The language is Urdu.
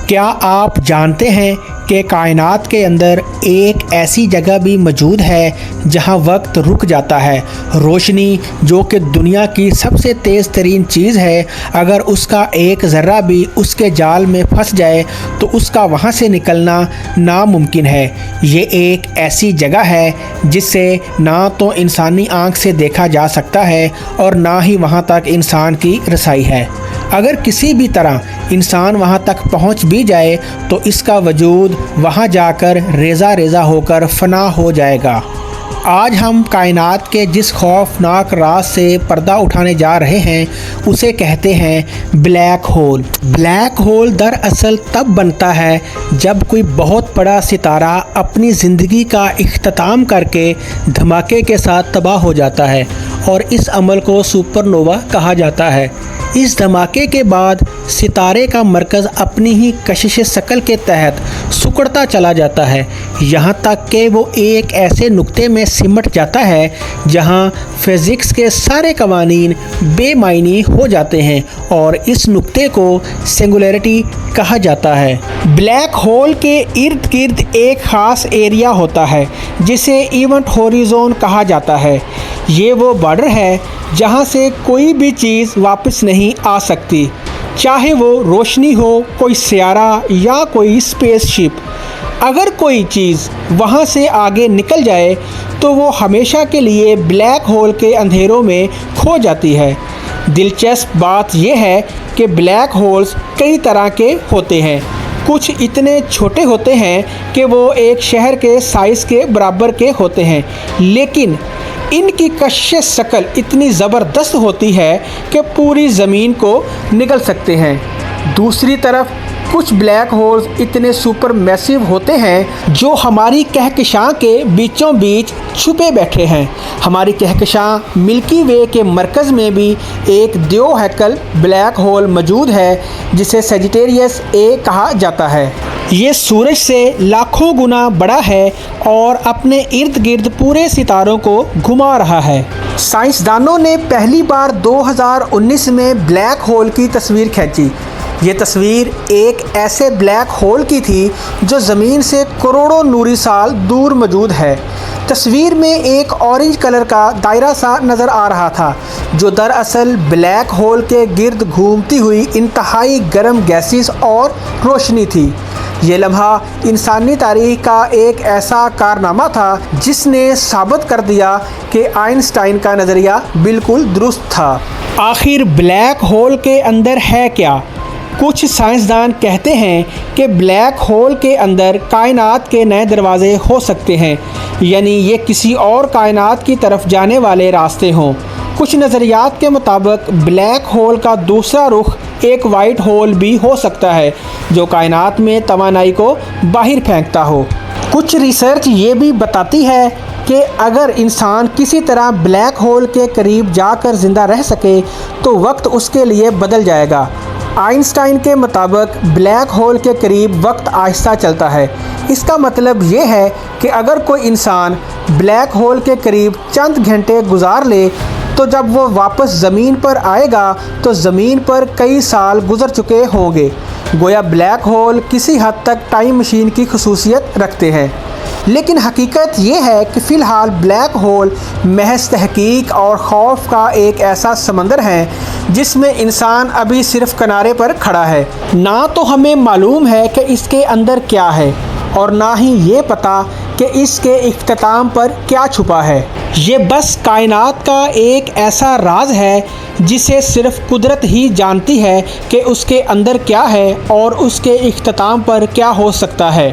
کیا آپ جانتے ہیں کہ کائنات کے اندر ایک ایسی جگہ بھی موجود ہے جہاں وقت رک جاتا ہے؟ روشنی جو کہ دنیا کی سب سے تیز ترین چیز ہے، اگر اس کا ایک ذرہ بھی اس کے جال میں پھنس جائے تو اس کا وہاں سے نکلنا ناممکن ہے۔ یہ ایک ایسی جگہ ہے جس سے نہ تو انسانی آنکھ سے دیکھا جا سکتا ہے اور نہ ہی وہاں تک انسان کی رسائی ہے۔ اگر کسی بھی طرح انسان وہاں تک پہنچ بھی جائے تو اس کا وجود وہاں جا کر ریزہ ریزہ ہو کر فنا ہو جائے گا۔ آج ہم کائنات کے جس خوفناک راز سے پردہ اٹھانے جا رہے ہیں اسے کہتے ہیں بلیک ہول۔ بلیک ہول دراصل تب بنتا ہے جب کوئی بہت بڑا ستارہ اپنی زندگی کا اختتام کر کے دھماکے کے ساتھ تباہ ہو جاتا ہے، اور اس عمل کو سپر نووا کہا جاتا ہے۔ اس دھماکے کے بعد ستارے کا مرکز اپنی ہی کشش ثقل کے تحت سکڑتا چلا جاتا ہے، یہاں تک کہ وہ ایک ایسے نقطے میں سمٹ جاتا ہے جہاں فزکس کے سارے قوانین بے معنی ہو جاتے ہیں، اور اس نقطے کو سنگولیرٹی کہا جاتا ہے۔ بلیک ہول کے ارد گرد ایک خاص ایریا ہوتا ہے جسے ایونٹ ہوریزون کہا جاتا ہے۔ یہ وہ بارڈر ہے جہاں سے کوئی بھی چیز واپس نہیں آ سکتی، چاہے وہ روشنی ہو، کوئی سیارہ یا کوئی اسپیس شپ۔ اگر کوئی چیز وہاں سے آگے نکل جائے تو وہ ہمیشہ کے لیے بلیک ہول کے اندھیروں میں کھو جاتی ہے۔ دلچسپ بات یہ ہے کہ بلیک ہولز کئی طرح کے ہوتے ہیں۔ کچھ اتنے چھوٹے ہوتے ہیں کہ وہ ایک شہر کے سائز کے برابر کے ہوتے ہیں، لیکن ان کی کشش ثقل اتنی زبردست ہوتی ہے کہ پوری زمین کو نگل سکتے ہیں۔ دوسری طرف کچھ بلیک ہولز اتنے سپر میسیو ہوتے ہیں جو ہماری کہکشاں کے بیچوں بیچ چھپے بیٹھے ہیں۔ ہماری کہکشاں ملکی وے کے مرکز میں بھی ایک دیو ہیکل بلیک ہول موجود ہے جسے سیجیٹیریس اے کہا جاتا ہے۔ یہ سورج سے لاکھوں گنا بڑا ہے اور اپنے ارد گرد پورے ستاروں کو گھما رہا ہے۔ سائنسدانوں نے پہلی بار 2019 میں بلیک ہول کی تصویر کھینچی۔ یہ تصویر ایک ایسے بلیک ہول کی تھی جو زمین سے کروڑوں نوری سال دور موجود ہے۔ تصویر میں ایک اورنج کلر کا دائرہ سا نظر آ رہا تھا جو دراصل بلیک ہول کے گرد گھومتی ہوئی انتہائی گرم گیسز اور روشنی تھی۔ یہ لمحہ انسانی تاریخ کا ایک ایسا کارنامہ تھا جس نے ثابت کر دیا کہ آئنسٹائن کا نظریہ بالکل درست تھا۔ آخر بلیک ہول کے اندر ہے کیا؟ کچھ سائنسدان کہتے ہیں کہ بلیک ہول کے اندر کائنات کے نئے دروازے ہو سکتے ہیں، یعنی یہ کسی اور کائنات کی طرف جانے والے راستے ہوں۔ کچھ نظریات کے مطابق بلیک ہول کا دوسرا رخ ایک وائٹ ہول بھی ہو سکتا ہے جو کائنات میں توانائی کو باہر پھینکتا ہو۔ کچھ ریسرچ یہ بھی بتاتی ہے کہ اگر انسان کسی طرح بلیک ہول کے قریب جا کر زندہ رہ سکے تو وقت اس کے لیے بدل جائے گا۔ آئنسٹائن کے مطابق بلیک ہول کے قریب وقت آہستہ چلتا ہے۔ اس کا مطلب یہ ہے کہ اگر کوئی انسان بلیک ہول کے قریب چند گھنٹے گزار لے تو جب وہ واپس زمین پر آئے گا تو زمین پر کئی سال گزر چکے ہوں گے۔ گویا بلیک ہول کسی حد تک ٹائم مشین کی خصوصیت رکھتے ہیں، لیکن حقیقت یہ ہے کہ فی الحال بلیک ہول محض تحقیق اور خوف کا ایک ایسا سمندر ہے جس میں انسان ابھی صرف کنارے پر کھڑا ہے۔ نہ تو ہمیں معلوم ہے کہ اس کے اندر کیا ہے اور نہ ہی یہ پتہ کہ اس کے اختتام پر کیا چھپا ہے۔ یہ بس کائنات کا ایک ایسا راز ہے جسے صرف قدرت ہی جانتی ہے کہ اس کے اندر کیا ہے اور اس کے اختتام پر کیا ہو سکتا ہے۔